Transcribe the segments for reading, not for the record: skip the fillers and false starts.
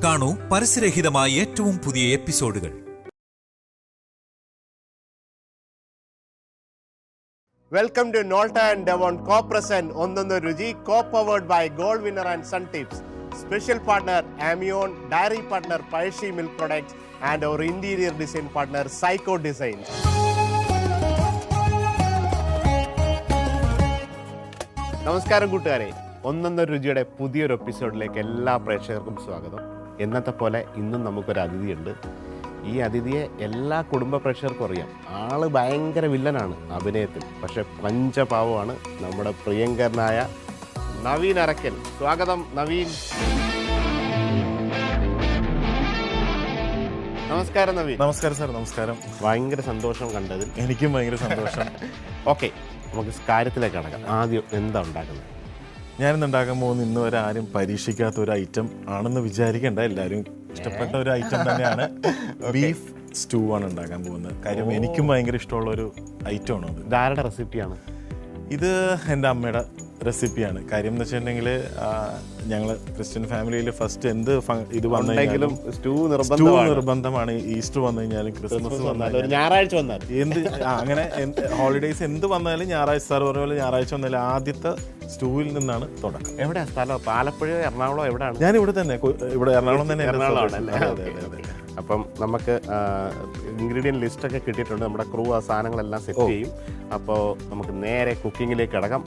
കാണൂ പരസ്യരഹിതമായ ഏറ്റവും പുതിയ എപ്പിസോഡുകൾ. Welcome to Nolta and Devon co-present ഒന്നൊന്ന് രുചി, co-powered by Gold Winner and Sun Tips. Special partner Amion, dairy partner Paishi Milk Products and our interior design partner Psycho Design. നമസ്കാരം കൂട്ടുകാരെ, ഒന്നൊന്ന് രുചിയുടെ പുതിയൊരു എപ്പിസോഡിലേക്ക് എല്ലാ പ്രേക്ഷകർക്കും സ്വാഗതം. എന്നത്തെ പോലെ ഇന്നും നമുക്കൊരു അതിഥിയുണ്ട്. ഈ അതിഥിയെ എല്ലാ കുടുംബ പ്രേക്ഷകർക്കും അറിയാം. ആള് ഭയങ്കര വില്ലനാണ് അഭിനയത്തിൽ, പക്ഷെ പഞ്ചപാവമാണ് നമ്മുടെ പ്രിയങ്കരനായ നവീൻ അറക്കൽ. സ്വാഗതം നവീൻ. നമസ്കാരം നവീൻ. നമസ്കാരം സാർ. നമസ്കാരം. ഭയങ്കര സന്തോഷം കണ്ടതിൽ. എനിക്കും ഭയങ്കര സന്തോഷം. ഓക്കെ, നമുക്ക് കാര്യത്തിലേക്ക് കടക്കാം. ആദ്യം എന്താ ഉണ്ടാക്കുന്നത്? ഞാനിന്ന് ഉണ്ടാക്കാൻ പോകുന്ന ഇന്ന് വരെ ആരും പരീക്ഷിക്കാത്ത ഒരു ഐറ്റം ആണെന്ന് വിചാരിക്കേണ്ട, എല്ലാവരും ഇഷ്ടപ്പെട്ട ഒരു ഐറ്റം തന്നെയാണ്. ബീഫ് സ്റ്റൂ ആണ് ഉണ്ടാക്കാൻ പോകുന്നത്. കാര്യം എനിക്കും ഭയങ്കര ഇഷ്ടമുള്ള ഒരു ഐറ്റമാണ് അത്. ഇതാരുടെ റെസിപ്പിയാണ്? ഇത് എൻ്റെ അമ്മയുടെ റെസിപ്പിയാണ്. കാര്യം എന്ന് വെച്ചിട്ടുണ്ടെങ്കിൽ ഞങ്ങൾ ക്രിസ്ത്യൻ ഫാമിലിയിൽ ഫസ്റ്റ് എന്ത് ഇത് വന്നെങ്കിലും സ്റ്റൂ നിർബന്ധമാണ്. ഈസ്റ്റർ വന്നു കഴിഞ്ഞാലും ക്രിസ്മസ് വന്നാലും ഞായറാഴ്ച വന്നാലും എന്ത് അങ്ങനെ ഹോളിഡേയ്സ് എന്ത് വന്നാലും ഞായറാഴ്ച സാർ പറഞ്ഞ പോലെ ഞായറാഴ്ച വന്നാലും ആദ്യത്തെ സ്റ്റൂവിൽ നിന്നാണ് തുടക്കം. എവിടെയാ സ്ഥലം? ആലപ്പുഴ, എറണാകുളം? എവിടെയാണ്? ഞാൻ ഇവിടെ തന്നെ, ഇവിടെ എറണാകുളം തന്നെ. അപ്പം നമുക്ക് ഇൻഗ്രീഡിയൻറ്റ് ലിസ്റ്റൊക്കെ കിട്ടിയിട്ടുണ്ട്. നമ്മുടെ ക്രൂ ആ സാധനങ്ങളെല്ലാം സെറ്റ് ചെയ്യും. അപ്പോൾ നമുക്ക് നേരെ കുക്കിങ്ങിലേക്ക് കിടക്കാം.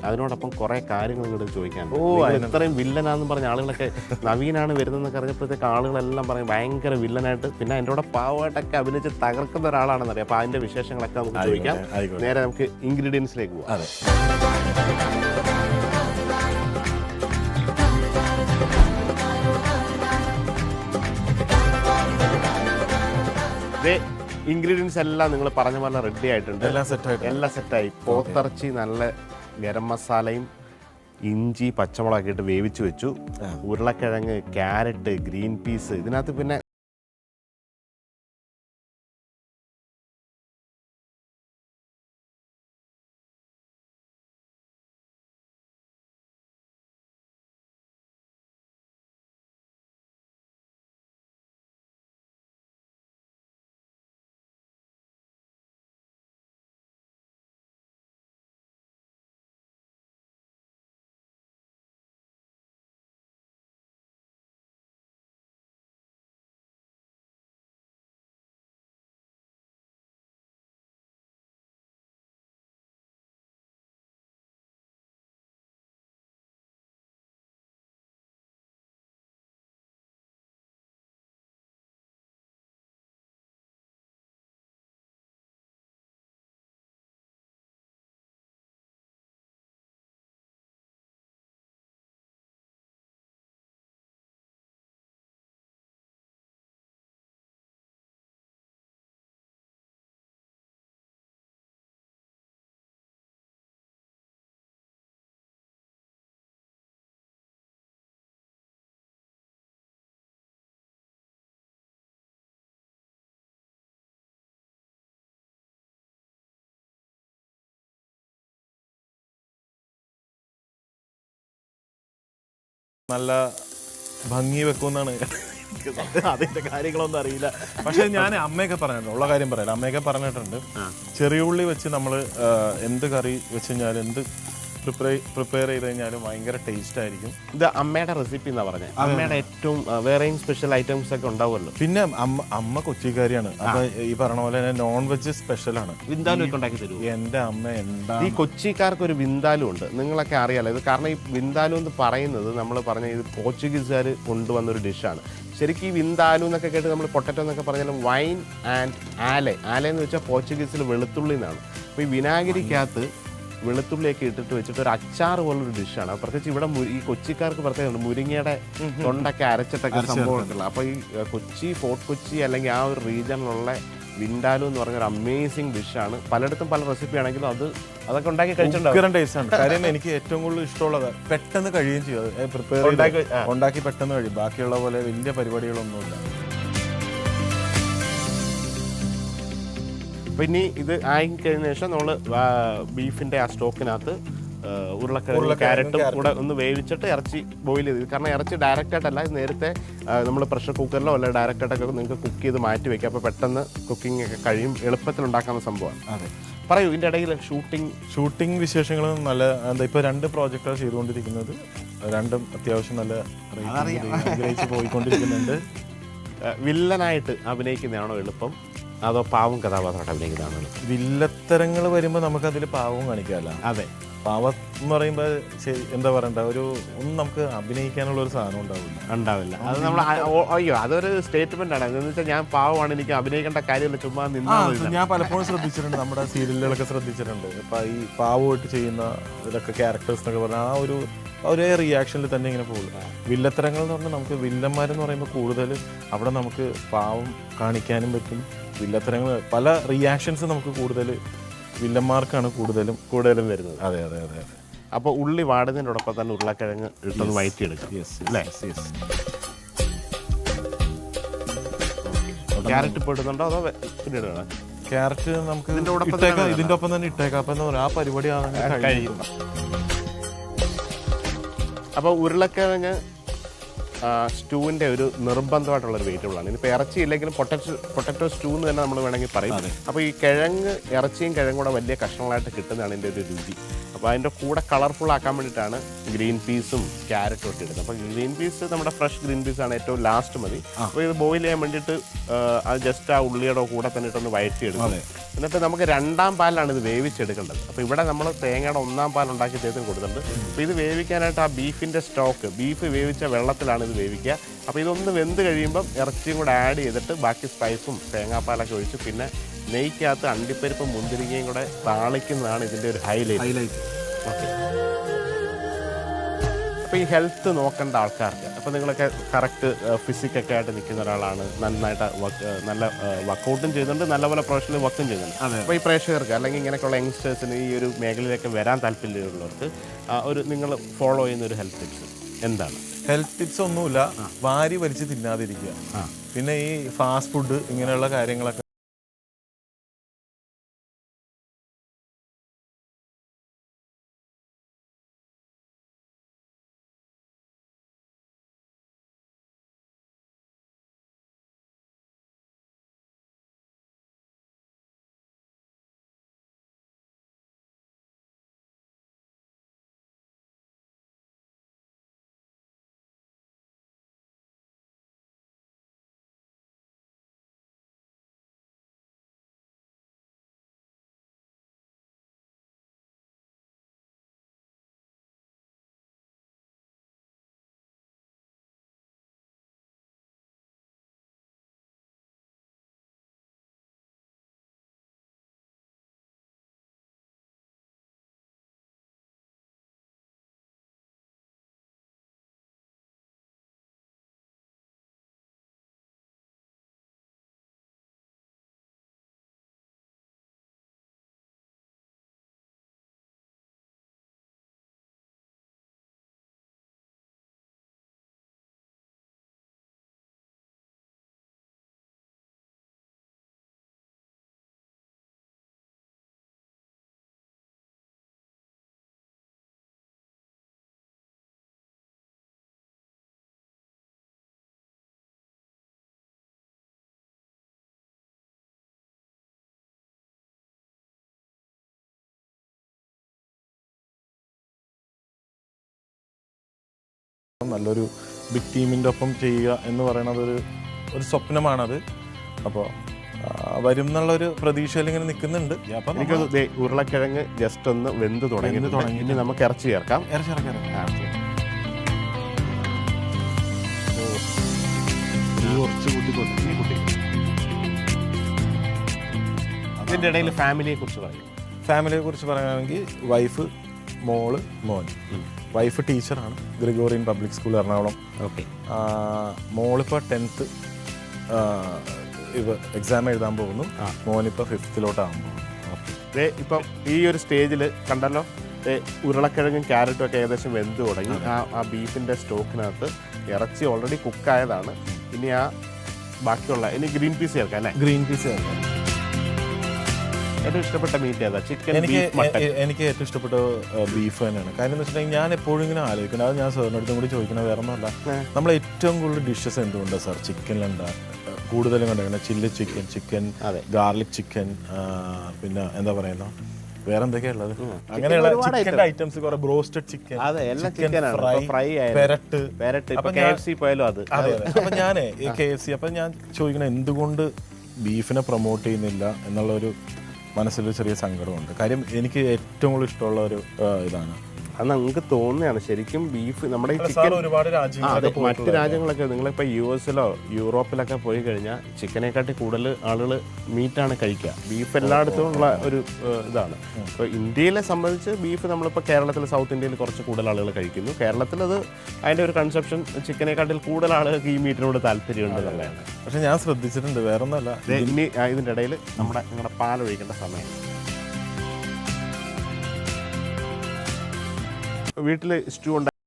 അതിനോടൊപ്പം കുറേ കാര്യങ്ങൾ ഇങ്ങോട്ട് ചോദിക്കാനുണ്ട്. ഇത്രയും വില്ലനാന്ന് പറഞ്ഞ ആളുകളൊക്കെ നവീനാണ് വരുന്നതെന്നൊക്കെ അറിഞ്ഞപ്പോഴത്തേക്ക് ആളുകളെല്ലാം പറയും ഭയങ്കര വില്ലനായിട്ട്, പിന്നെ അതിൻ്റെ കൂടെ പാവമായിട്ടൊക്കെ അഭിനയിച്ച് തകർക്കുന്ന ഒരാളാണെന്നറിയാം. അപ്പോൾ അതിൻ്റെ വിശേഷങ്ങളൊക്കെ നമുക്ക് ചോദിക്കാം. നേരെ നമുക്ക് ഇൻഗ്രീഡിയൻസിലേക്ക് പോകാം. അതെ. ഇൻഗ്രീഡിയൻസ് എല്ലാം നിങ്ങൾ പറഞ്ഞ പോലെ റെഡി ആയിട്ടുണ്ട്. എല്ലാം സെറ്റായി. പോത്തിറച്ചി നല്ല ഗരം മസാലയും ഇഞ്ചി പച്ചമുളകൊക്കെ ഇട്ട് വേവിച്ച് വെച്ചു. ഉരുളക്കിഴങ്ങ്, ക്യാരറ്റ്, ഗ്രീൻ പീസ്. ഇതിനകത്ത് പിന്നെ നല്ല ഭംഗി വെക്കുമെന്നാണ്. അതിന്റെ കാര്യങ്ങളൊന്നും അറിയില്ല. പക്ഷെ ഞാൻ അമ്മയൊക്കെ പറഞ്ഞിട്ടുണ്ട്, ഉള്ള കാര്യം പറയാം. അമ്മയൊക്കെ പറഞ്ഞിട്ടുണ്ട് ചെറിയ ഉള്ളി വെച്ച് നമ്മൾ എന്ത് കറി വെച്ച് കഴിഞ്ഞാലും എന്ത് പ്രിപ്പയർ ചെയ്ത് കഴിഞ്ഞാലും ഭയങ്കര ടേസ്റ്റ് ആയിരിക്കും. ഇത് അമ്മയുടെ റെസിപ്പി എന്നാ പറഞ്ഞത്. അമ്മയുടെ ഏറ്റവും വേറെയും സ്പെഷ്യൽ ഐറ്റംസ് ഒക്കെ ഉണ്ടാവുമല്ലോ. പിന്നെ അമ്മ കൊച്ചിക്കാരിയാണ്. അപ്പൊ ഈ പറഞ്ഞ പോലെ തന്നെ നോൺ വെജ് സ്പെഷ്യലാണ്. വിന്താലു ഒക്കെ ഉണ്ടാക്കി തരും എന്റെ അമ്മ. എന്താ ഈ കൊച്ചിക്കാർക്ക് ഒരു വിന്താലു ഉണ്ട്, നിങ്ങളൊക്കെ അറിയാലോ ഇത്. കാരണം ഈ വിന്താലു എന്ന് പറയുന്നത് നമ്മൾ പറഞ്ഞ ഇത് പോർച്ചുഗീസുകാർ കൊണ്ടുവന്നൊരു ഡിഷാണ്. ശരിക്കും ഈ വിന്താലു എന്നൊക്കെ കേട്ട് നമ്മൾ പൊട്ടറ്റോ എന്നൊക്കെ പറഞ്ഞാലും വൈൻ ആൻഡ് ആല എന്ന് വെച്ചാൽ പോർച്ചുഗീസിൽ വെളുത്തുള്ളി എന്നാണ്. അപ്പോൾ ഈ വിനാഗിരിക്കകത്ത് വെളുത്തുള്ളിയൊക്കെ ഇട്ടിട്ട് വെച്ചിട്ട് ഒരു അച്ചാർ പോലൊരു ഡിഷാണ്. പ്രത്യേകിച്ച് ഇവിടെ ഈ കൊച്ചിക്കാർക്ക് പ്രത്യേകത മുരിങ്ങയുടെ തൊണ്ടൊക്കെ അരച്ചിട്ടൊക്കെ സംഭവമുണ്ടല്ലോ. അപ്പോൾ ഈ കൊച്ചി, ഫോർട്ട് കൊച്ചി അല്ലെങ്കിൽ ആ ഒരു റീജിയനിലുള്ള വിന്താലു എന്ന് പറഞ്ഞൊരു അമേസിങ് ഡിഷാണ്. പലയിടത്തും പല റെസിപ്പി ആണെങ്കിലും അതൊക്കെ ഉണ്ടാക്കി കഴിച്ചിട്ടുണ്ടാവും. ടേസ്റ്റ് ആണ്. കാര്യം എനിക്ക് ഏറ്റവും കൂടുതൽ ഇഷ്ടമുള്ളത് പെട്ടെന്ന് കഴിയുകയും ചെയ്യും. പ്രിപ്പയർ ഉണ്ടാക്കി പെട്ടെന്ന് കഴിയും. ബാക്കിയുള്ള പോലെ വലിയ പരിപാടികളൊന്നുമില്ല. പിന്നെ ഇത് ആയിക്കഴിഞ്ഞ ശേഷം നമ്മൾ ബീഫിൻ്റെ ആ സ്റ്റോക്കിനകത്ത് ഉരുളക്കിഴങ്ങും ക്യാരറ്റും കൂടെ ഒന്ന് വേവിച്ചിട്ട് ഇറച്ചി ബോയിൽ ചെയ്ത്, കാരണം ഇറച്ചി ഡയറക്റ്റായിട്ടല്ല, ഇത് നേരത്തെ നമ്മൾ പ്രഷർ കുക്കറിലോ അല്ല ഡയറക്റ്റായിട്ടൊക്കെ നിങ്ങൾക്ക് കുക്ക് ചെയ്ത് മാറ്റി വയ്ക്കാം. അപ്പോൾ പെട്ടെന്ന് കുക്കിംഗ് ഒക്കെ കഴിയും, എളുപ്പത്തിൽ ഉണ്ടാക്കാവുന്ന സംഭവമാണ്. അതെ, പറയൂ ഇതിൻ്റെ ഇടയിൽ ഷൂട്ടിംഗ് വിശേഷങ്ങളും നല്ല എന്താ ഇപ്പോൾ 2 പ്രോജക്റ്റാണ് ചെയ്തുകൊണ്ടിരിക്കുന്നത്. രണ്ടും അത്യാവശ്യം നല്ല ആഗ്രഹിച്ച് പോയിക്കൊണ്ടിരിക്കുന്നുണ്ട്. വില്ലനായിട്ട് അഭിനയിക്കുന്നതാണോ എളുപ്പം, അതോ പാവം കഥാപാത്രമായിട്ട് അഭിനയിക്കുന്നതാണോ? വില്ലത്തരങ്ങൾ വരുമ്പോൾ നമുക്കതിൽ പാവവും കാണിക്കാമല്ല. അതെ, പാവം എന്ന് പറയുമ്പോൾ എന്താ പറയണ്ട, ഒന്നും നമുക്ക് അഭിനയിക്കാനുള്ള ഒരു സാധനം ഉണ്ടാവില്ല. അത് നമ്മൾ അയ്യോ അതൊരു സ്റ്റേറ്റ്മെന്റ് ആണ്. എന്ന് വെച്ചാൽ ഞാൻ പാവമാണ്, എനിക്ക് അഭിനയിക്കേണ്ട കാര്യമില്ല, ചുമ്മാ ഞാൻ പലപ്പോഴും ശ്രദ്ധിച്ചിട്ടുണ്ട്, നമ്മുടെ സീരിയലുകളൊക്കെ ശ്രദ്ധിച്ചിട്ടുണ്ട്. ഇപ്പം ഈ പാവമായിട്ട് ചെയ്യുന്ന ഇതൊക്കെ ക്യാരക്ടേഴ്സ് എന്നൊക്കെ പറഞ്ഞാൽ ഒരേ റിയാക്ഷനിൽ തന്നെ ഇങ്ങനെ പോകും. വില്ലത്തരങ്ങൾ എന്ന് പറഞ്ഞാൽ നമുക്ക് വില്ലന്മാരെന്ന് പറയുമ്പോൾ കൂടുതൽ അവിടെ നമുക്ക് പാവം കാണിക്കാനും പറ്റും. വില്ലത്തരങ്ങൾ പല റിയാക്ഷൻസ് നമുക്ക് കൂടുതൽ വില്ലന്മാർക്കാണ് കൂടുതലും വരുന്നത്. അതെ അതെ അതെ അതെ. അപ്പോൾ ഉള്ളി വാടുന്നതിനോടൊപ്പം തന്നെ ഉരുളക്കിഴങ്ങ് ഇട്ടൊന്ന് വഴറ്റിയെടുക്കാം. ക്യാരറ്റ് ഇപ്പോൾ ഇടുന്നുണ്ടോ അതോ പിന്നീട് വേണം? ക്യാരറ്റ് നമുക്ക് ഇതിൻ്റെ ഒപ്പം തന്നെ ഇട്ടേക്കാം. അപ്പം എന്താ പറയുക, ആ പരിപാടി കഴിയും. അപ്പോൾ ഉരുളക്കിഴങ്ങ് സ്റ്റൂവിൻ്റെ ഒരു നിർബന്ധമായിട്ടുള്ളൊരു വെജിറ്റബിളാണ്. ഇതിപ്പോൾ ഇറച്ചി ഇല്ലെങ്കിലും പൊട്ടറ്റോ സ്റ്റൂ എന്ന് തന്നെ നമ്മൾ വേണമെങ്കിൽ പറയും. അപ്പോൾ ഈ ഇറച്ചിയും കിഴങ്ങും കൂടെ വലിയ കഷ്ണങ്ങളായിട്ട് കിട്ടുന്നതാണ് ഇതിൻ്റെ ഒരു രുചി. അപ്പോൾ അതിൻ്റെ കൂടെ കളർഫുൾ ആക്കാൻ വേണ്ടിയിട്ടാണ് ഗ്രീൻ പീസും ക്യാരറ്റും ഒക്കെ ഇടുന്നത്. അപ്പോൾ ഗ്രീൻ പീസ് നമ്മുടെ ഫ്രഷ് ഗ്രീൻ പീസാണ് ഏറ്റവും ലാസ്റ്റ് മതി. അപ്പോൾ ഇത് ബോയിൽ ചെയ്യാൻ വേണ്ടിയിട്ട് അത് ജസ്റ്റ് ആ ഉള്ളിയുടെ കൂടെ തന്നെ ഇട്ടൊന്ന് വഴറ്റിയെടുക്കും. എന്നിട്ട് നമുക്ക് 2ാം പാലിലാണ് ഇത് വേവിച്ചെടുക്കേണ്ടത്. അപ്പോൾ ഇവിടെ നമ്മൾ തേങ്ങയുടെ 1ാം പാൽ ഉണ്ടാക്കി അദ്ദേഹത്തിന് കൊടുത്തിട്ടുണ്ട്. അപ്പോൾ ഇത് വേവിക്കാനായിട്ട് ആ ബീഫിൻ്റെ ബീഫ് വേവിച്ച വെള്ളത്തിലാണ് ഇത് വേവിക്കുക. അപ്പോൾ ഇതൊന്ന് വെന്ത് കഴിയുമ്പം ഇറച്ചിയും കൂടെ ആഡ് ചെയ്തിട്ട് ബാക്കി സ്പൈസും തേങ്ങാപ്പാലൊക്കെ ഒഴിച്ച് പിന്നെ നെയ്ക്കകത്ത് അണ്ടിപ്പരിപ്പും മുന്തിരിങ്ങയും കൂടെ താളിക്കുന്നതാണ് ഇതിൻ്റെ ഒരു ഹൈലൈറ്റ്. ഓക്കെ. അപ്പോൾ ഈ ഹെൽത്ത് നോക്കേണ്ട ആൾക്കാർക്ക്, അപ്പോൾ നിങ്ങളൊക്കെ കറക്റ്റ് ഫിസിക്കൊക്കെ ആയിട്ട് നിൽക്കുന്ന ഒരാളാണ്, നന്നായിട്ട് നല്ല വർക്കൗട്ടും ചെയ്യുന്നുണ്ട്, നല്ലപോലെ പ്രൊഫഷണൽ വർക്കും ചെയ്യുന്നുണ്ട്. അപ്പോൾ ഈ പ്രേക്ഷകർക്ക് അല്ലെങ്കിൽ ഇങ്ങനെയൊക്കെയുള്ള യങ്സ്റ്റേഴ്സിന് ഈ ഒരു മേഖലയിലേക്ക് വരാൻ താല്പര്യമുള്ളവർക്ക് നിങ്ങൾ ഫോളോ ചെയ്യുന്ന ഒരു ഹെൽത്ത് ടിപ്സ് എന്താണ്? ഹെൽത്ത് ടിപ്സ് ഒന്നുമില്ല, വാരി വലിച്ച് തിന്നാതിരിക്കുക. പിന്നെ ഈ ഫാസ്റ്റ് ഫുഡ് ഇങ്ങനെയുള്ള കാര്യങ്ങളൊക്കെ നല്ലൊരു ബിഗ് ടീമിൻ്റെ ഒപ്പം ചെയ്യുക എന്ന് പറയുന്നത് ഒരു സ്വപ്നമാണത്. അപ്പോൾ വരും എന്നുള്ളൊരു പ്രതീക്ഷയിൽ ഇങ്ങനെ നിൽക്കുന്നുണ്ട്. അപ്പം എനിക്കത് ഉരുളക്കിഴങ്ങ് ജസ്റ്റ് ഒന്ന് വെന്ത് തുടങ്ങി ഇനി നമുക്ക് ഇറച്ചി ചേർക്കാം. ഇതിൻ്റെ ഇടയിൽ ഫാമിലിയെ കുറിച്ച് പറയുകയാണെങ്കിൽ വൈഫ്, മോള്, മോൻ. വൈഫ് ടീച്ചറാണ്, Gregorian public school Ernakulam. Okay. മോളിപ്പോൾ 10th എക്സാം എഴുതാൻ പോകുന്നു. മോനിപ്പോൾ 5th ഓക്കെ. ഇപ്പം ഈ ഒരു സ്റ്റേജിൽ കണ്ടല്ലോ, ഉരുളക്കിഴങ്ങും ക്യാരറ്റും ഒക്കെ ഏകദേശം വെന്ത് തുടങ്ങി. ആ ബീഫിൻ്റെ സ്റ്റോക്കിനകത്ത് ഇറച്ചി ഓൾറെഡി കുക്കായതാണ്. ഇനി ബാക്കിയുള്ള ഗ്രീൻ പീസ് ചേർക്കാം അല്ലേ? ഗ്രീൻ പീസ് ചേർക്കാം. ഏറ്റവും ഇഷ്ടപ്പെട്ട മീറ്റ് ഏതാ? ചിക്കൻ, എനിക്ക് ബീഫ്, മട്ടൻ? എനിക്ക് ഏറ്റവും ഇഷ്ടപ്പെട്ട ബീഫ് തന്നെയാണ്. കാര്യം എന്ന് വെച്ചിട്ടുണ്ടെങ്കിൽ ഞാൻ എപ്പോഴും ഇങ്ങനെ ആലോചിക്കുന്നത്, അത് ഞാൻ സാറിൻ്റെ അടുത്തും കൂടി ചോദിക്കുന്നത് വേറെ ഒന്നുമല്ല, നമ്മൾ ഏറ്റവും കൂടുതൽ ഡിഷസ് എന്തുകൊണ്ടാണ് സാർ ചിക്കനിലുണ്ടാ കൂടുതലും കണ്ടിരിക്കുന്നത്? Chilli chicken, chicken garlic chicken, പിന്നെ എന്താ പറയുന്ന വേറെ എന്തൊക്കെയാ ഉള്ളത്? അങ്ങനെയുള്ള ചിക്കൻ്റെ ഐറ്റംസ്, കുറെ ബ്രോസ്റ്റഡ് ചിക്കൻ, പെരട്ട്. അപ്പൊ ഞാൻ KFC, അപ്പൊ ഞാൻ ചോദിക്കുന്നത് എന്തുകൊണ്ട് ബീഫിനെ പ്രൊമോട്ട് ചെയ്യുന്നില്ല എന്നുള്ളൊരു മനസ്സിലൊരു ചെറിയ സങ്കടമുണ്ട്. കാര്യം എനിക്ക് ഏറ്റവും കൂടുതൽ ഇഷ്ടമുള്ള ഒരു ഇതാണ്. അത് നമുക്ക് തോന്നുകയാണ് ശരിക്കും ബീഫ് നമ്മുടെ ഈ ചിക്കൻ ഒരുപാട് മറ്റ് രാജ്യങ്ങളൊക്കെ നിങ്ങളിപ്പോൾ US-ലോ യൂറോപ്പിലൊക്കെ പോയി കഴിഞ്ഞാൽ ചിക്കനെക്കാട്ടി കൂടുതൽ ആളുകൾ മീറ്റാണ് കഴിക്കുക. ബീഫ് എല്ലായിടത്തും ഉള്ള ഒരു ഇതാണ്. ഇപ്പോൾ ഇന്ത്യയിലെ സംബന്ധിച്ച് ബീഫ് നമ്മളിപ്പോൾ കേരളത്തിൽ, സൗത്ത് ഇന്ത്യയിൽ കുറച്ച് കൂടുതൽ ആളുകൾ കഴിക്കുന്നു. കേരളത്തിൽ അത് അതിൻ്റെ ഒരു കൺസെപ്ഷൻ ചിക്കനെക്കാട്ടിൽ കൂടുതൽ ആളുകൾക്ക് ഈ മീറ്റിനോട് താല്പര്യമുണ്ട് എന്നുള്ളതാണ്. പക്ഷെ ഞാൻ ശ്രദ്ധിച്ചിട്ടുണ്ട്, വേറെ ഒന്നല്ല, ഇനി ഇതിൻ്റെ ഇടയിൽ നിങ്ങളുടെ പാലൊഴിക്കേണ്ട സമയം. വീട്ടിൽ സ്റ്റൂ ഉണ്ടാക്കി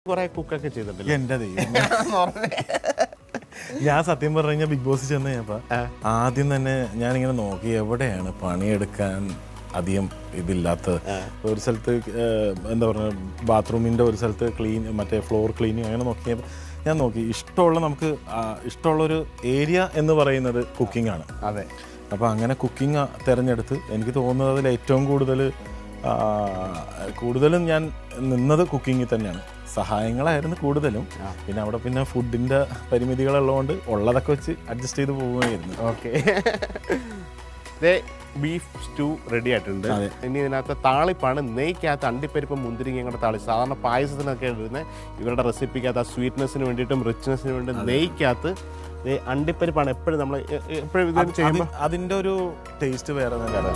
കുറെ കുക്കൊക്കെ ചെയ്തിട്ടില്ല. എന്റെ ദൈവം, ഞാൻ സത്യം പറഞ്ഞു കഴിഞ്ഞാൽ ബിഗ് ബോസ് ചെന്ന് കഴിഞ്ഞപ്പോൾ ആദ്യം തന്നെ ഞാനിങ്ങനെ നോക്കി എവിടെയാണ് പണിയെടുക്കാൻ അധികം ഇതില്ലാത്തത്. ഒരു സ്ഥലത്ത് എന്താ പറയുക, ബാത്റൂമിൻ്റെ ഒരു സ്ഥലത്ത് മറ്റേ ഫ്ലോർ ക്ലീനിങ് അങ്ങനെ നോക്കിയപ്പോൾ ഞാൻ നോക്കി നമുക്ക് ഇഷ്ടമുള്ളൊരു ഏരിയ എന്ന് പറയുന്നത് കുക്കിംഗ് ആണ്. അതെ. അപ്പോൾ അങ്ങനെ കുക്കിംഗ് തിരഞ്ഞെടുത്ത് എനിക്ക് തോന്നുന്നത് അതിൽ ഏറ്റവും കൂടുതലും ഞാൻ നിന്നത് കുക്കിങ്ങിൽ തന്നെയാണ്. സഹായങ്ങളായിരുന്നു കൂടുതലും. പിന്നെ അവിടെ പിന്നെ ഫുഡിൻ്റെ പരിമിതികളുള്ളതുകൊണ്ട് ഉള്ളതൊക്കെ വെച്ച് അഡ്ജസ്റ്റ് ചെയ്ത് പോവുകയായിരുന്നു. ഓക്കെ. ബീഫ് സ്റ്റൂ റെഡി ആയിട്ടുണ്ട്. ഇനി ഇതിനകത്ത് താളിപ്പാണ്. നെയ്ക്കകത്ത് അണ്ടിപ്പരിപ്പ് മുന്തിരിങ്ങ കൂടെ താളിച്ച്, സാധാരണ പായസത്തിനൊക്കെ ഇടുന്നത് ഇവരുടെ റെസിപ്പിക്കകത്ത് ആ സ്വീറ്റ്നെസ്സിന് വേണ്ടിയിട്ടും റിച്ച്നെസ്സിന് വേണ്ടി നെയ്ക്കകത്ത് അണ്ടിപ്പരിപ്പാണ് എപ്പോഴും നമ്മൾ എപ്പോഴും ഇത് ചെയ്യുമ്പോൾ അതിൻ്റെ ഒരു ടേസ്റ്റ് വേറെ തന്നെയാണ്.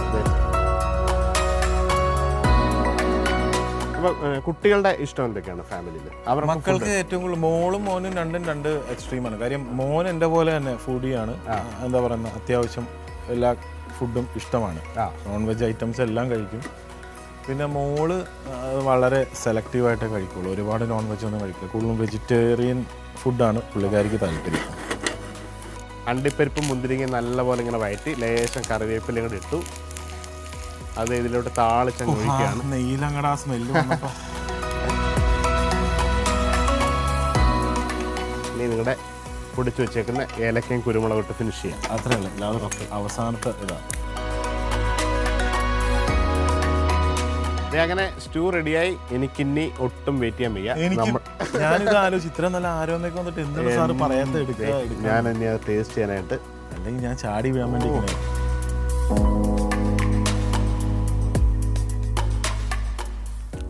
കുട്ടികളുടെ ഇഷ്ടം എന്തൊക്കെയാണ് ഫാമിലിയിൽ? അവർ മക്കൾക്ക് ഏറ്റവും കൂടുതൽ മോളും മോനും രണ്ട് എക്സ്ട്രീമാണ്. കാര്യം മോൻ എൻ്റെ പോലെ തന്നെ ഫുഡിയാണ്. എന്താ പറയുക, അത്യാവശ്യം എല്ലാ ഫുഡും ഇഷ്ടമാണ്. നോൺ വെജ് ഐറ്റംസ് എല്ലാം കഴിക്കും. പിന്നെ മോള് വളരെ സെലക്റ്റീവായിട്ടേ കഴിക്കുള്ളൂ. ഒരുപാട് നോൺ വെജ് ഒന്നും കഴിക്കില്ല. കൂടുതലും വെജിറ്റേറിയൻ ഫുഡാണ് പുള്ളിക്കാരിക്ക് താല്പര്യം. അണ്ടിപ്പരിപ്പും മുന്തിരിങ്ങ നല്ലപോലെ ഇങ്ങനെ വയറ്റി ലേശം കറിവേപ്പില കൂടെ ഇട്ടു. അത് ഇതിലോട്ട് താളിച്ചങ്ങ് ഒഴിക്കുകയാണ്. നെയ്യിലങ്ങടെ ആ സ്മെല്ല് വന്നപ്പോൾ ഇനി നിങ്ങളുടെ പൊടിച്ചു വെച്ചേക്കുന്ന ഏലക്കയും കുരുമുളക് ഇട്ട് ഫിനിഷ് ചെയ്യാം. അത്രയല്ല, അല്ലാതെ അവസാനത്തെ ഇതാണ്. അങ്ങനെ സ്റ്റൂ റെഡിയായി. എനിക്കിനി ഒട്ടും വെയിറ്റ് ചെയ്യാൻ വയ്യ. ഞാനിത് ആലോചിച്ച് ഇത്ര നല്ല ആരോഗ്യമൊക്കെ വന്നിട്ട് എന്താണ് സാറ് പറയാത്ത എടുക്കുക. ഞാൻ എന്നെ അത് ടേസ്റ്റ് ചെയ്യാനായിട്ട്, അല്ലെങ്കിൽ ഞാൻ ചാടി വീഴാൻ വേണ്ടി.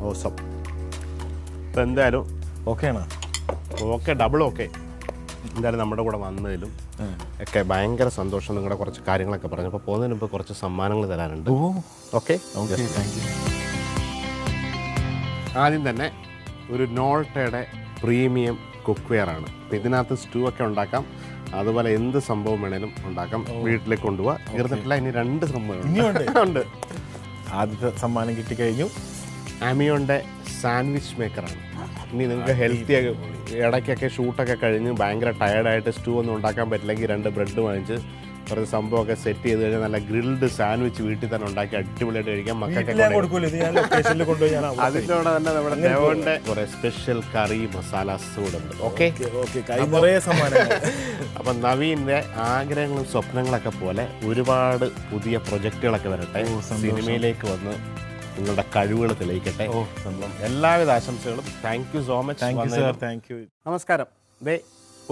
ഓസം. ഇപ്പം എന്തായാലും ഓക്കെയാണ്. Okay, double okay. എന്തായാലും നമ്മുടെ കൂടെ വന്നതിലും ഒക്കെ ഭയങ്കര സന്തോഷം. നിങ്ങളുടെ കുറച്ച് കാര്യങ്ങളൊക്കെ പറഞ്ഞു. അപ്പോൾ പോകുന്നതിന് മുമ്പ് കുറച്ച് സമ്മാനങ്ങൾ തരാനുണ്ട്. ഓക്കെ. ആദ്യം തന്നെ ഒരു നോൾട്ടയുടെ പ്രീമിയം കുക്ക് വെയർ ആണ്. അപ്പോൾ ഇതിനകത്ത് സ്റ്റൂ ഒക്കെ ഉണ്ടാക്കാം, അതുപോലെ എന്ത് സംഭവം വേണേലും ഉണ്ടാക്കാം. വീട്ടിലേക്ക് കൊണ്ടുപോകാം. തീർന്നിട്ടില്ല, ഇനി 2 സംഭവം ഉണ്ട്. ആദ്യത്തെ സമ്മാനം കിട്ടിക്കഴിഞ്ഞു. ആമിയോൻ്റെ സാൻഡ്വിച്ച് മേക്കറാണ്. ഇനി നിങ്ങൾക്ക് ഹെൽത്തിയായി ഇടയ്ക്കൊക്കെ ഷൂട്ടൊക്കെ കഴിഞ്ഞ് ഭയങ്കര ടയർഡായിട്ട് സ്റ്റൂ ഒന്നും ഉണ്ടാക്കാൻ പറ്റില്ലെങ്കിൽ 2 ബ്രെഡ് വാങ്ങിച്ച് കുറച്ച് സംഭവമൊക്കെ സെറ്റ് ചെയ്ത് കഴിഞ്ഞാൽ നല്ല ഗ്രിൽഡ് സാൻഡ്വിച്ച് വീട്ടിൽ തന്നെ ഉണ്ടാക്കി അടിപൊളിയായിട്ട് കഴിക്കാം. മക്കൾക്ക് അതിൻ്റെ കൂടെ തന്നെ നമ്മുടെ നെവോന്റെ കുറെ സ്പെഷ്യൽ കറി മസാലാസ് കൂടെ ഉണ്ട്. ഓക്കെ, അപ്പം നവീൻ്റെ ആഗ്രഹങ്ങളും സ്വപ്നങ്ങളൊക്കെ പോലെ ഒരുപാട് പുതിയ പ്രൊജക്റ്റുകളൊക്കെ വരട്ടെ, സിനിമയിലേക്ക് വന്ന് നിങ്ങളുടെ കഴിവുകൾ തെളിയിക്കട്ടെ. എല്ലാവിധ ആശംസകളും. Thank you so much. നമസ്കാരം. ദേ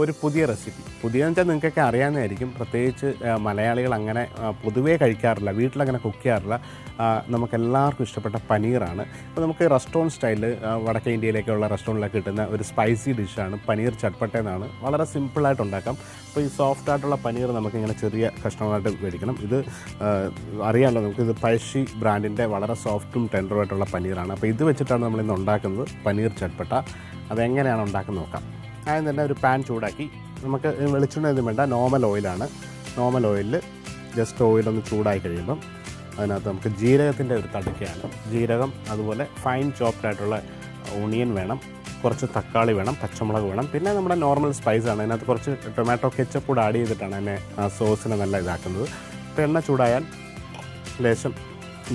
ഒരു പുതിയ റെസിപ്പി. പുതിയതെന്ന് വെച്ചാൽ നിങ്ങൾക്കൊക്കെ അറിയാവുന്നതായിരിക്കും. പ്രത്യേകിച്ച് മലയാളികൾ അങ്ങനെ പൊതുവേ കഴിക്കാറില്ല, വീട്ടിലങ്ങനെ കുക്ക് ചെയ്യാറില്ല. നമുക്കെല്ലാവർക്കും ഇഷ്ടപ്പെട്ട പനീറാണ്. അപ്പോൾ നമുക്ക് റെസ്റ്റോറൻറ്റ് സ്റ്റൈലിൽ വടക്കേ ഇന്ത്യയിലേക്കുള്ള റെസ്റ്റോറൻറ്റിലൊക്കെ കിട്ടുന്ന ഒരു സ്പൈസി ഡിഷാണ് പനീർ ചട്പട്ട എന്നാണ്. വളരെ സിമ്പിളായിട്ട് ഉണ്ടാക്കാം. അപ്പോൾ ഈ സോഫ്റ്റായിട്ടുള്ള പനീർ നമുക്കിങ്ങനെ ചെറിയ കഷ്ണങ്ങളായിട്ട് മേടിക്കണം. ഇത് അറിയാമല്ലോ, നമുക്കിത് പഴശ്ശി ബ്രാൻഡിൻ്റെ വളരെ സോഫ്റ്റും ടെൻഡറുമായിട്ടുള്ള പനീറാണ്. അപ്പോൾ ഇത് വെച്ചിട്ടാണ് നമ്മളിന്ന് ഉണ്ടാക്കുന്നത് പനീർ ചട്പട്ട. അതെങ്ങനെയാണ് ഉണ്ടാക്കുന്നത് നോക്കാം. ആദ്യം തന്നെ ഒരു പാൻ ചൂടാക്കി, നമുക്ക് വെളിച്ചെണ്ണ ഒന്നും വേണ്ട, നോർമൽ ഓയിലാണ്. നോർമൽ ഓയിലിൽ ജസ്റ്റ് ഓയിലൊന്ന് ചൂടായി കഴിയുമ്പം അതിനകത്ത് നമുക്ക് ജീരകത്തിൻ്റെ ഒരു തടുക്കയാണ്. ജീരകം, അതുപോലെ ഫൈൻ ചോപ്ഡായിട്ടുള്ള ഓണിയൻ വേണം, കുറച്ച് തക്കാളി വേണം, പച്ചമുളക് വേണം, പിന്നെ നമ്മുടെ നോർമൽ സ്പൈസാണ്. അതിനകത്ത് കുറച്ച് ടൊമാറ്റോ കെച്ചപ്പ് കൂടെ ആഡ് ചെയ്തിട്ടാണ് അതിനെ ആ സോസിനെ നല്ല ഇതാക്കുന്നത്. അപ്പോൾ എണ്ണ ചൂടായാൽ ലേശം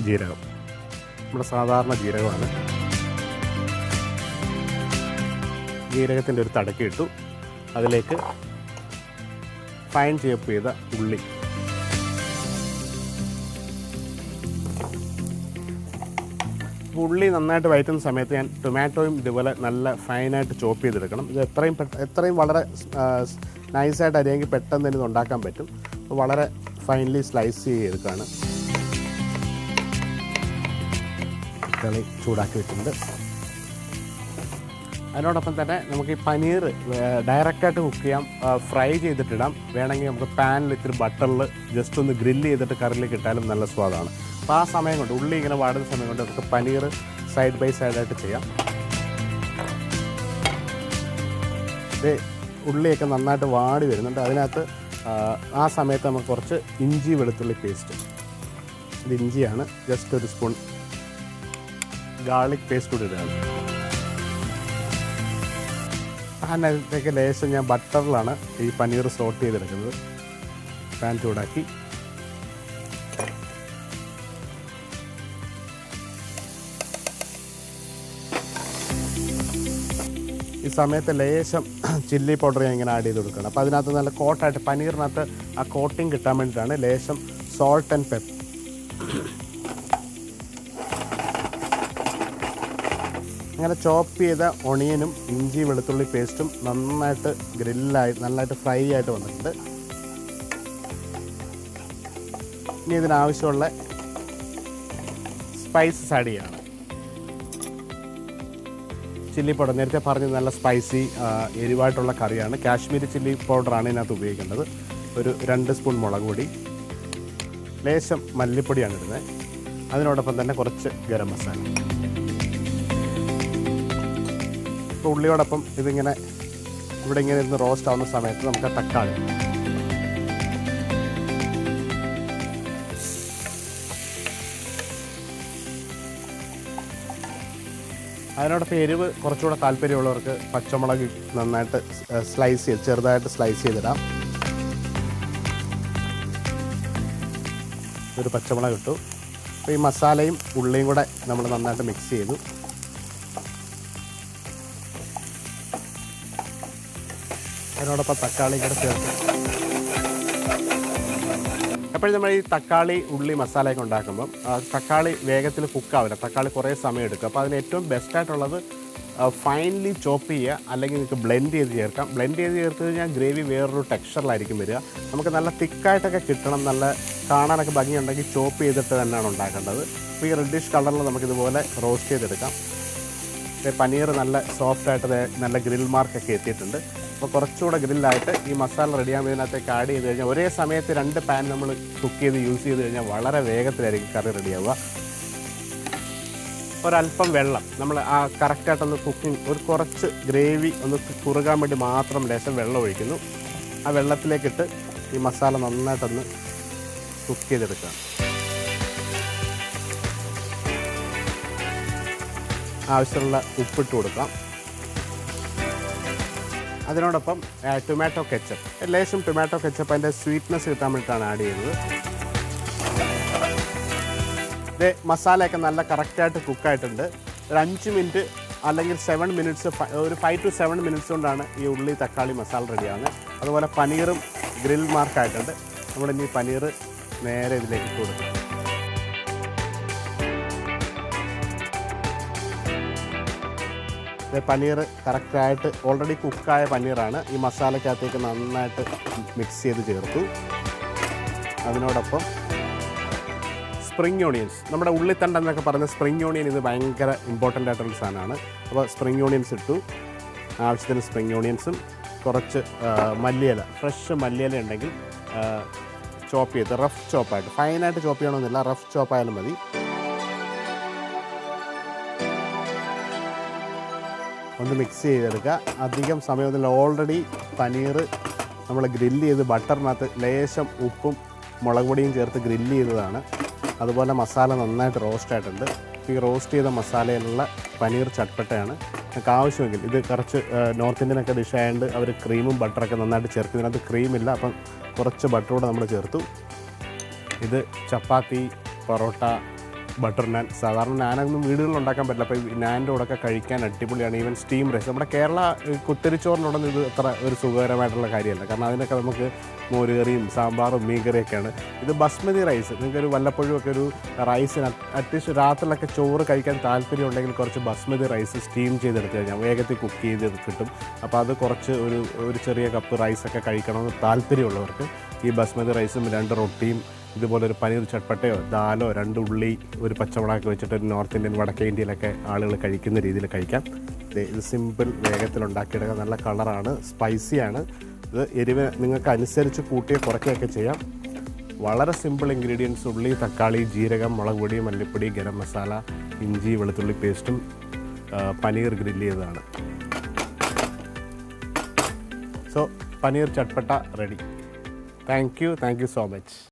ജീരകം, നമ്മുടെ സാധാരണ ജീരകമാണ്. ജീരകത്തിൻ്റെ ഒരു തടക്കി ഇട്ടു. അതിലേക്ക് ഫൈൻ ചേപ്പ് ചെയ്ത ഉള്ളി, ഉള്ളി നന്നായിട്ട് വഴറ്റുന്ന സമയത്ത് ഞാൻ ടൊമാറ്റോയും ഇതുപോലെ നല്ല ഫൈനായിട്ട് ചോപ്പ് ചെയ്തെടുക്കണം. ഇത് എത്രയും വളരെ നൈസായിട്ട് അരിയെങ്കിൽ പെട്ടെന്ന് തന്നെ ഇത് ഉണ്ടാക്കാൻ പറ്റും. അപ്പോൾ വളരെ ഫൈനലി സ്ലൈസ് ചെയ്തെടുക്കുകയാണ്. കളി ചൂടാക്കി വെച്ചിട്ടുണ്ട്. അതിനോടൊപ്പം തന്നെ നമുക്ക് ഈ പനീർ ഡയറക്റ്റായിട്ട് കുക്ക് ചെയ്യാം, ഫ്രൈ ചെയ്തിട്ടിടാം. വേണമെങ്കിൽ നമുക്ക് പാനിൽ ഇത്തിരി ബട്ടറിൽ ജസ്റ്റ് ഒന്ന് ഗ്രില്ല് ചെയ്തിട്ട് കറിയിലേക്ക് ഇട്ടാലും നല്ല സ്വാദാണ്. അപ്പോൾ ആ സമയം കൊണ്ട് ഉള്ളി ഇങ്ങനെ വാടുന്ന സമയം കൊണ്ട് നമുക്ക് പനീർ സൈഡ് ബൈ സൈഡായിട്ട് ചെയ്യാം. ഇത് ഉള്ളിയൊക്കെ നന്നായിട്ട് വാടി വരുന്നുണ്ട്. അതിനകത്ത് ആ സമയത്ത് നമുക്ക് കുറച്ച് ഇഞ്ചി വെളുത്തുള്ളി പേസ്റ്റ്, ഇത് ഇഞ്ചിയാണ്, ജസ്റ്റ് ഒരു സ്പൂൺ ഗാർലിക് പേസ്റ്റ് കൂടി ഇടുകയാണ്. അതിനകത്തേക്ക് ലേശം ഞാൻ ബട്ടറിലാണ് ഈ പനീർ സോട്ട് ചെയ്തെടുക്കുന്നത്. പാൻ ചൂടാക്കി ഈ സമയത്ത് ലേശം ചില്ലി പൗഡർ ഞാൻ ഇങ്ങനെ ആഡ് ചെയ്ത് കൊടുക്കണം. അപ്പോൾ അതിനകത്ത് നല്ല കോട്ടായിട്ട് പനീറിനകത്ത് ആ കോട്ടിങ് കിട്ടാൻ വേണ്ടിയിട്ടാണ്. ലേശം സോൾട്ട് ആൻഡ് പെപ്പർ, അങ്ങനെ ചോപ്പ് ചെയ്ത ഒണിയനും ഇഞ്ചി വെളുത്തുള്ളി പേസ്റ്റും നന്നായിട്ട് നന്നായിട്ട് ഫ്രൈ ആയിട്ട് വന്നിട്ടുണ്ട്. ഇനി ഇതിനാവശ്യമുള്ള സ്പൈസസ് ആഡ് ചെയ്യണം. ചില്ലി പൗഡർ നേരത്തെ പറഞ്ഞത് നല്ല സ്പൈസി എരിവായിട്ടുള്ള കറിയാണ്. കാശ്മീരി ചില്ലി പൗഡറാണ് ഇതിനകത്ത് ഉപയോഗിക്കേണ്ടത്. ഒരു 2 സ്പൂൺ മുളക് പൊടി, ലേശം മല്ലിപ്പൊടിയാണ് ഇടുന്നത്. അതിനോടൊപ്പം തന്നെ കുറച്ച് ഗരം മസാല. ഇപ്പോൾ ഉള്ളിയോടൊപ്പം ഇതിങ്ങനെ ഇവിടെ ഇങ്ങനെ ഇരുന്ന് റോസ്റ്റ് ആവുന്ന സമയത്ത് നമുക്ക് തക്കാളി, അതിനോടൊപ്പം എരിവ് കുറച്ചുകൂടെ താല്പര്യമുള്ളവർക്ക് പച്ചമുളക് നന്നായിട്ട് ചെറുതായിട്ട് സ്ലൈസ് ചെയ്തിടാം. ഒരു പച്ചമുളക് ഇട്ടു. അപ്പോൾ ഈ മസാലയും ഉള്ളിയും കൂടെ നമ്മൾ നന്നായിട്ട് മിക്സ് ചെയ്തു. അതിനോടൊപ്പം തക്കാളി കൂടെ ചേർത്ത് എപ്പോഴും നമ്മൾ ഈ തക്കാളി ഉള്ളി മസാലയൊക്കെ ഉണ്ടാക്കുമ്പം തക്കാളി വേഗത്തിൽ കുക്കാവില്ല, തക്കാളി കുറേ സമയം എടുക്കും. അപ്പോൾ അതിന് ഏറ്റവും ബെസ്റ്റായിട്ടുള്ളത് ഫൈനലി ചോപ്പ് ചെയ്യുക, അല്ലെങ്കിൽ നിങ്ങൾക്ക് ബ്ലെൻഡ് ചെയ്ത് ചേർക്കാം. ബ്ലെൻഡ് ചെയ്ത് ചേർത്ത് കഴിഞ്ഞാൽ ഗ്രേവി വേറൊരു ടെക്സ്ചറിലായിരിക്കും വരിക. നമുക്ക് നല്ല തിക്കായിട്ടൊക്കെ കിട്ടണം, നല്ല കാണാനൊക്കെ ഭംഗിയുണ്ടെങ്കിൽ ചോപ്പ് ചെയ്തിട്ട് തന്നെയാണ് ഉണ്ടാക്കേണ്ടത്. അപ്പോൾ ഈ റെഡിഷ് കളറിൽ നമുക്കിതുപോലെ റോസ്റ്റ് ചെയ്തെടുക്കാം. പനീർ നല്ല സോഫ്റ്റായിട്ട് നല്ല ഗ്രിൽ മാർക്കൊക്കെ എത്തിയിട്ടുണ്ട്. അപ്പോൾ കുറച്ചുകൂടെ ഗ്രില്ലായിട്ട് ഈ മസാല റെഡിയാകുമ്പോൾ ഇതിനകത്തേക്ക് ആഡ് ചെയ്ത് കഴിഞ്ഞാൽ ഒരേ സമയത്ത് 2 പാൻ നമ്മൾ കുക്ക് ചെയ്ത് യൂസ് ചെയ്ത് കഴിഞ്ഞാൽ വളരെ വേഗത്തിലായിരിക്കും കറി റെഡിയാവുക. ഒരല്പം വെള്ളം നമ്മൾ ആ കറക്റ്റായിട്ടൊന്ന് കുക്കിംഗ്, ഒരു കുറച്ച് ഗ്രേവി ഒന്ന് കുറുകാൻ വേണ്ടി മാത്രം ലേശം വെള്ളം ഒഴിക്കുന്നു. ആ വെള്ളത്തിലേക്കിട്ട് ഈ മസാല നന്നായിട്ടൊന്ന് കുക്ക് ചെയ്തെടുക്കുക. ആവശ്യമുള്ള ഉപ്പിട്ട് കൊടുക്കാം. അതിനോടൊപ്പം ടൊമാറ്റോ കെച്ചപ്പ്, ലേശം ടൊമാറ്റോ കെച്ചപ്പ് അതിൻ്റെ സ്വീറ്റ്നെസ് കിട്ടാൻ വേണ്ടിയിട്ടാണ് ആഡ് ചെയ്യുന്നത്. ഇത് മസാലയൊക്കെ നല്ല കറക്റ്റായിട്ട് കുക്കായിട്ടുണ്ട്. ഒരു 5 മിനിറ്റ് അല്ലെങ്കിൽ 7 മിനിറ്റ്സ്, ഒരു 5 to 7 മിനിറ്റ്സ് കൊണ്ടാണ് ഈ ഉള്ളി തക്കാളി മസാല റെഡിയാകുന്നത്. അതുപോലെ പനീറും ഗ്രിൽ മാർക്കായിട്ടുണ്ട്. നമ്മളിനി പനീർ നേരെ ഇതിലേക്ക് ഇട്ട് കൊടുക്കും. പനീർ കറക്റ്റായിട്ട് ഓൾറെഡി കുക്കായ പനീറാണ്. ഈ മസാലക്കകത്തേക്ക് നന്നായിട്ട് മിക്സ് ചെയ്ത് ചേർത്തു. അതിനോടൊപ്പം സ്പ്രിംഗ് ഓണിയൻസ്, നമ്മുടെ ഉള്ളിത്തണ്ട എന്നൊക്കെ പറയുന്ന സ്പ്രിംഗ് ഓണിയൻ ഇത് ഭയങ്കര ഇമ്പോർട്ടൻ്റ് ആയിട്ടുള്ള സാധനമാണ്. അപ്പോൾ സ്പ്രിംഗ് ഓണിയൻസ് ഇട്ടു. ആവശ്യത്തിന് സ്പ്രിംഗ് ഓണിയൻസും കുറച്ച് മല്ലിയില, ഫ്രഷ് മല്ലിയില ഉണ്ടെങ്കിൽ ചോപ്പ് ചെയ്ത് റഫ് ചോപ്പായിട്ട്, ഫൈനായിട്ട് ചോപ്പ് ചെയ്യണമെന്നില്ല, റഫ് ചോപ്പായാലും മതി. ഒന്ന് മിക്സ് ചെയ്തെടുക്കുക. അധികം സമയമൊന്നുമില്ല. ഓൾറെഡി പനീർ നമ്മൾ ഗ്രില്ല് ചെയ്ത് ബട്ടറിനകത്ത് ലേശം ഉപ്പും മുളക് പൊടിയും ചേർത്ത് ഗ്രില്ല് ചെയ്തതാണ്. അതുപോലെ മസാല നന്നായിട്ട് റോസ്റ്റായിട്ടുണ്ട്. ഈ റോസ്റ്റ് ചെയ്ത മസാലയിലുള്ള പനീർ ചട്പട്ടയാണ്. നമുക്ക് ആവശ്യമെങ്കിൽ, ഇത് കുറച്ച് നോർത്ത് ഇന്ത്യനൊക്കെ ഡിഷ് ആയതുകൊണ്ട് അവർ ക്രീമും ബട്ടറൊക്കെ നന്നായിട്ട് ചേർക്കും. ഇതിനകത്ത് ക്രീമില്ല, അപ്പം കുറച്ച് ബട്ടർ കൂടെ നമ്മൾ ചേർത്തു. ഇത് ചപ്പാത്തി, പൊറോട്ട, ബട്ടർ നാൻ. സാധാരണ നാനൊന്നും വീടുകളിൽ ഉണ്ടാക്കാൻ പറ്റില്ല. അപ്പോൾ ഈ നാനിൻ്റെ കൂടെയൊക്കെ കഴിക്കാൻ അടിപൊളിയാണ്. ഈവൻ സ്റ്റീം റൈസ്, നമ്മുടെ കേരള കുത്തരിച്ചോറിനോടൊന്നും ഇത് അത്ര ഒരു സുഖകരമായിട്ടുള്ള കാര്യമല്ല. കാരണം അതിനൊക്കെ നമുക്ക് മോരുകറിയും സാമ്പാറും മീൻകറിയൊക്കെയാണ്. ഇത് ബസ്മതി റൈസ്. നിങ്ങൾക്കൊരു വല്ലപ്പോഴും ഒക്കെ ഒരു റൈസിന് അറ്റ്ലീസ്റ്റ് രാത്രിയിലൊക്കെ ചോറ് കഴിക്കാൻ താല്പര്യം ഉണ്ടെങ്കിൽ കുറച്ച് ബസ്മതി റൈസ് സ്റ്റീം ചെയ്തെടുത്ത് കഴിഞ്ഞാൽ വേഗത്തിൽ കുക്ക് ചെയ്ത് കിട്ടും. അപ്പോൾ അത് കുറച്ച് ഒരു ചെറിയ കപ്പ് റൈസൊക്കെ കഴിക്കണമെന്ന് താല്പര്യമുള്ളവർക്ക് ഈ ബസ്മതി റൈസും 2 റൊട്ടിയും ഇതുപോലെ ഒരു പനീർ ചട്പട്ടയോ ദാലോ 2 ഉള്ളി ഒരു പച്ചമുളകൊക്കെ വെച്ചിട്ട് ഒരു നോർത്ത് ഇന്ത്യൻ വടക്കേ ഇന്ത്യയിലൊക്കെ ആളുകൾ കഴിക്കുന്ന രീതിയിൽ കഴിക്കാം. ഇത് സിമ്പിൾ വേഗത്തിൽ ഉണ്ടാക്കിയെടുക്കാൻ. നല്ല കളറാണ്, സ്പൈസിയാണ്. ഇത് എരിവ് നിങ്ങൾക്ക് അനുസരിച്ച് കൂട്ടിയോ കുറയ്ക്കുകയൊക്കെ ചെയ്യാം. വളരെ സിമ്പിൾ ഇൻഗ്രീഡിയൻസ്: ഉള്ളി, തക്കാളി, ജീരകം, മുളക് പൊടി, മല്ലിപ്പൊടി, ഗരം മസാല, ഇഞ്ചി വെളുത്തുള്ളി പേസ്റ്റും പനീർ ഗ്രില്ല് ചെയ്തതാണ്. So paneer chatpata ready. Thank you so much.